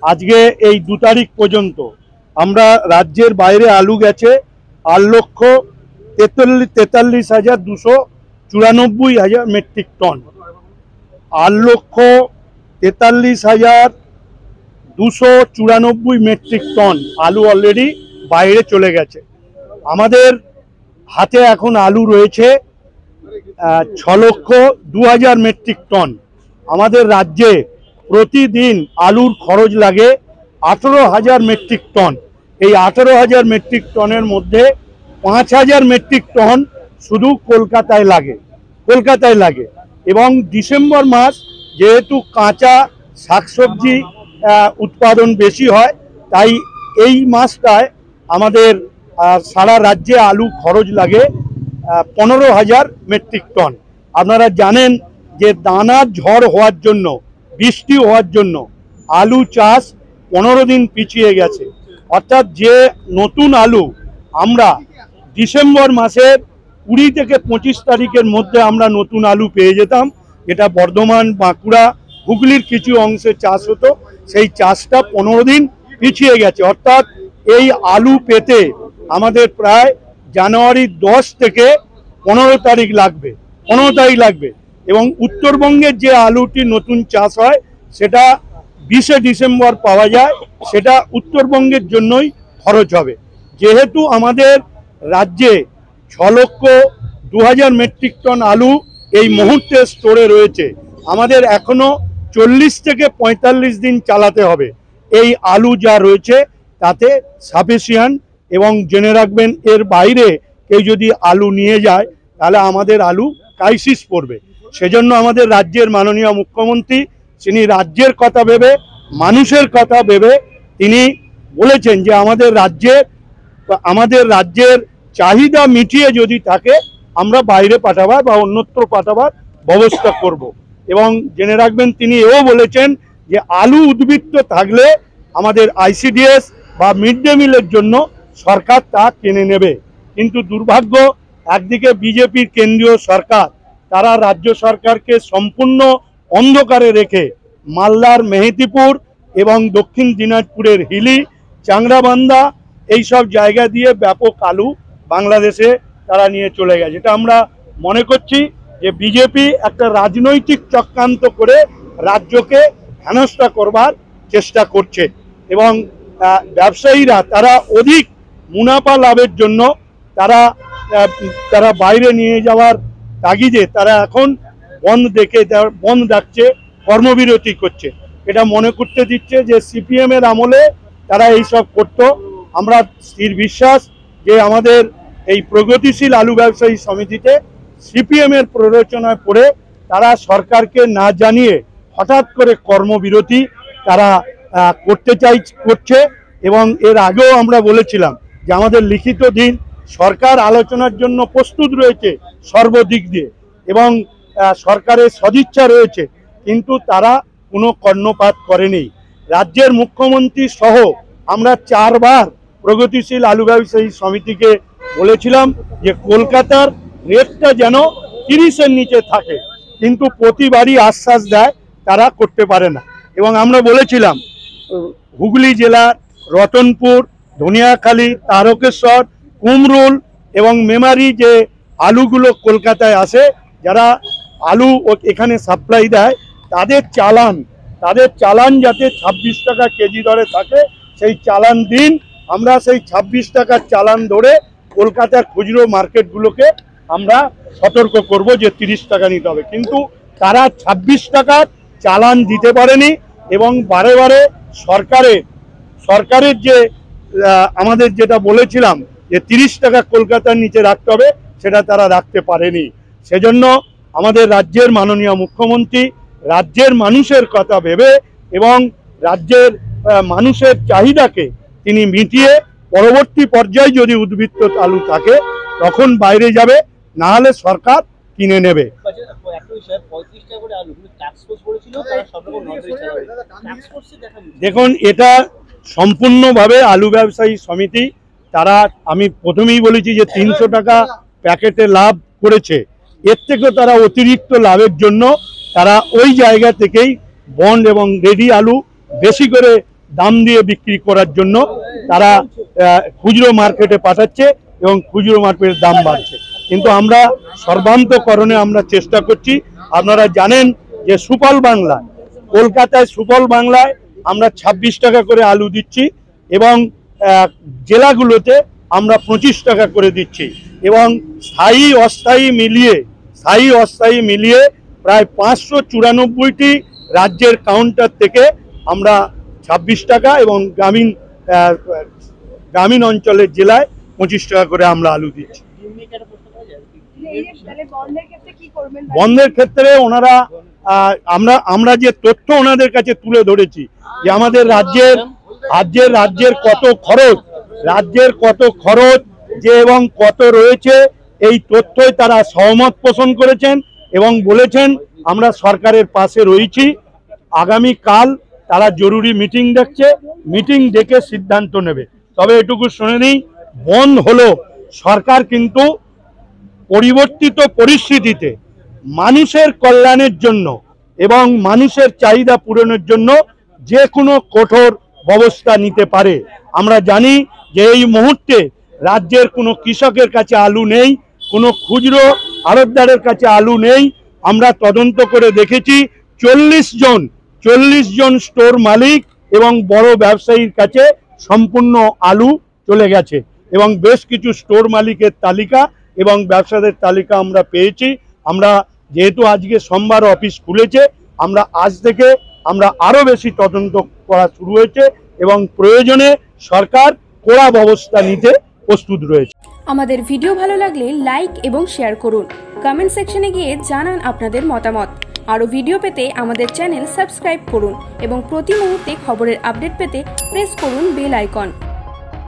আজকে এই 2 তারিখ পর্যন্ত আমরা রাজ্যের বাইরে আলু গেছে 8,43,294 মেট্রিক টন। 8,43,294 মেট্রিক টন আলু অলরেডি বাইরে চলে গেছে। আমাদের হাতে এখন আলু রয়েছে 6,02,000 মেট্রিক টন। আমাদের রাজ্যে প্রতিদিন আলুর খরচ লাগে 18,000 মেট্রিক টন। এই 18,000 মেট্রিক টনের মধ্যে 5,000 মেট্রিক টন শুধু কলকাতায় লাগে। এবং ডিসেম্বর মাস যেহেতু কাঁচা শাকসবজি উৎপাদন বেশি হয়, তাই এই মাসটায় আমাদের সারা রাজ্যে আলু খরচ লাগে 15,000 মেট্রিক টন। আপনারা জানেন যে দানা ঝড় হওয়ার জন্য, বৃষ্টি হওয়ার জন্য আলু চাষ 15 দিন পিছিয়ে গেছে। অর্থাৎ যে নতুন আলু আমরা ডিসেম্বর মাসের 20 থেকে 25 তারিখের মধ্যে আমরা নতুন আলু পেয়ে যেতাম, এটা বর্ধমান, বাঁকুড়া, হুগলির কিছু অংশে চাষ হতো, সেই চাষটা 15 দিন পিছিয়ে গেছে। অর্থাৎ এই আলু পেতে আমাদের প্রায় জানুয়ারি 10 থেকে 15 তারিখ লাগবে। এবং উত্তরবঙ্গের যে আলুটি নতুন চাষ হয় সেটা 20 ডিসেম্বর পাওয়া যায়, সেটা উত্তরবঙ্গের জন্যই খরচ হবে। যেহেতু আমাদের রাজ্যে 6,02,000 মেট্রিক টন আলু এই মুহূর্তে স্টোরে রয়েছে, আমাদের এখনো 40 থেকে 45 দিন চালাতে হবে। এই আলু যা রয়েছে তাতে সাফিসিয়েন্ট, এবং জেনে রাখবেন এর বাইরে কেউ যদি আলু নিয়ে যায় তাহলে আমাদের আলু ক্রাইসিস পড়বে। সেজন্য আমাদের রাজ্যের মাননীয় মুখ্যমন্ত্রী, তিনি রাজ্যের কথা ভেবে, মানুষের কথা ভেবে তিনি বলেছেন যে আমাদের রাজ্যের চাহিদা মিটিয়ে যদি থাকে আমরা বাইরে পাঠাবার বা অন্যত্র পাঠাবার ব্যবস্থা করব। এবং জেনে রাখবেন তিনি এও বলেছেন যে আলু উদ্বৃত্ত থাকলে আমাদের আইসিডিএস বা মিড ডে মিলের জন্য সরকার তা কিনে নেবে। কিন্তু দুর্ভাগ্য, একদিকে বিজেপির কেন্দ্রীয় সরকার, তারা রাজ্য সরকারকে সম্পূর্ণ অন্ধকারে রেখে মালদার মেহেদিপুর এবং দক্ষিণ দিনাজপুরের হিলি, চাংরাবান্ধা এইসব জায়গা দিয়ে ব্যাপক আলু বাংলাদেশে তারা নিয়ে চলে গেছে। এটা আমরা মনে করছি যে বিজেপি একটা রাজনৈতিক চক্রান্ত করে রাজ্যকে হেনস্থা করবার চেষ্টা করছে, এবং ব্যবসায়ীরা তারা অধিক মুনাফা লাভের জন্য তারা বাইরে নিয়ে যাওয়ার তাগিদে তারা এখন বন্ধ ডাকছে, কর্মবিরতি করছে। এটা মনে করতে দিচ্ছে যে সিপিএম এর আমলে তারা এইসব করত। আমরা স্থির বিশ্বাস যে আমাদের এই প্রগতিশীল আলু ব্যবসায়ী সমিতিতে সিপিএম এর প্ররোচনায় পড়ে তারা সরকারকে না জানিয়ে হঠাৎ করে কর্মবিরতি তারা করছে। এবং এর আগেও আমরা বলেছিলাম যে আমাদের লিখিত দিন, সরকার আলোচনার জন্য প্রস্তুত রয়েছে সর্বদিক দিয়ে, এবং সরকারের সদিচ্ছা রয়েছে, কিন্তু তারা কোনো কর্ণপাত করেনি। রাজ্যের মুখ্যমন্ত্রী সহ আমরা 4 বার প্রগতিশীল আলু ব্যবসায়ী সমিতিকে বলেছিলাম যে কলকাতার রেটটা যেন 30-এর নিচে থাকে, কিন্তু প্রতিবারই আশ্বাস দেয় তারা করতে পারে না। এবং আমরা বলেছিলাম হুগলি জেলার রতনপুর, ধনিয়াখালী, তারকেশ্বর, কুমরুল এবং মেমারি যে আলুগুলো কলকাতায় আসে, যারা আলু এখানে সাপ্লাই দেয় তাদের চালান যাতে 26 টাকা কেজি দরে থাকে, সেই চালান দিন। আমরা সেই 26 টাকার চালান ধরে কলকাতার খুচরো মার্কেটগুলোকে আমরা সতর্ক করব যে 30 টাকা নিতে হবে, কিন্তু তারা 26 টাকার চালান দিতে পারেনি। এবং বারে বারে সরকারের যে আমাদের যেটা বলেছিলাম যে 30 টাকা কলকাতার নিচে রাখতে হবে, সেটা তারা রাখতে পারেনি। সেজন্য আমাদের রাজ্যের মাননীয় মুখ্যমন্ত্রী রাজ্যের মানুষের কথা ভেবে এবং রাজ্যের মানুষের চাহিদাকে তিনি মিটিয়ে পরবর্তী পর্যায়ে যদি উদ্বৃত্ত আলু থাকে তখন বাইরে যাবে, না হলে সরকার কিনে নেবে। দেখুন, এটা সম্পূর্ণভাবে আলু ব্যবসায়ী সমিতি, তারা, আমি প্রথমেই বলেছি যে 300 টাকা প্যাকেটে লাভ করেছে, এর থেকে তারা অতিরিক্ত লাভের জন্য তারা ওই জায়গা থেকেই বন্ড এবং রেডি আলু বেশি করে দাম দিয়ে বিক্রি করার জন্য তারা খুচরো মার্কেটে পাঠাচ্ছে এবং খুচরো মার্কেটের দাম বাড়ছে। কিন্তু আমরা সর্বান্তকরণে আমরা চেষ্টা করছি। আপনারা জানেন যে সুফল বাংলা, কলকাতায় সুফল বাংলায় আমরা 26 টাকা করে আলু দিচ্ছি এবং জেলাগুলোতে আমরা 25 টাকা করে দিচ্ছি এবং স্থায়ী অস্থায়ী মিলিয়ে প্রায় 594টি রাজ্যের কাউন্টার থেকে আমরা 26 টাকা এবং গ্রামীণ অঞ্চলের জেলায় 25 টাকা করে আমরা আলু দিচ্ছি। বন্ধের ক্ষেত্রে ওনারা আমরা যে তথ্য ওনাদের কাছে তুলে ধরেছি যে আমাদের রাজ্যের কত খরচ যে এবং কত রয়েছে, এই তথ্যই তারা সহমত পোষণ করেছেন এবং বলেছেন আমরা সরকারের পাশে রয়েছি। আগামীকাল তারা জরুরি মিটিং ডেকে সিদ্ধান্ত নেবে। তবে এটুকু শুনে নিই, বন্ধ হলো, সরকার কিন্তু পরিবর্তিত পরিস্থিতিতে মানুষের কল্যাণের জন্য এবং মানুষের চাহিদা পূরণের জন্য যে কোনো কঠোর ব্যবস্থা নিতে পারে। আমরা জানি যে এই মুহূর্তে রাজ্যের কোনো কৃষকের কাছে আলু নেই, কোনো খুচরো আড়তদারের কাছে আলু নেই। আমরা তদন্ত করে দেখেছি 40 জন স্টোর মালিক এবং বড় ব্যবসায়ীর কাছে সম্পূর্ণ আলু চলে গেছে এবং বেশ কিছু স্টোর মালিকের তালিকা এবং ব্যবসাদের তালিকা আমরা পেয়েছি। আমরা যেহেতু আজকে সোমবার অফিস খুলেছে, আমরা আজ থেকে আমরা আরো বেশি তদন্ত করা শুরু হয়েছে এবং প্রয়োজনে সরকার কড়া ব্যবস্থা নিতে প্রস্তুত রয়েছে। আমাদের ভিডিও ভালো লাগলে লাইক এবং শেয়ার করুন। কমেন্ট সেকশনে গিয়ে জানান আপনাদের মতামত। আরো ভিডিও পেতে আমাদের চ্যানেল সাবস্ক্রাইব করুন এবং প্রতি মুহূর্তে খবরের আপডেট পেতে প্রেস করুন বেল আইকন।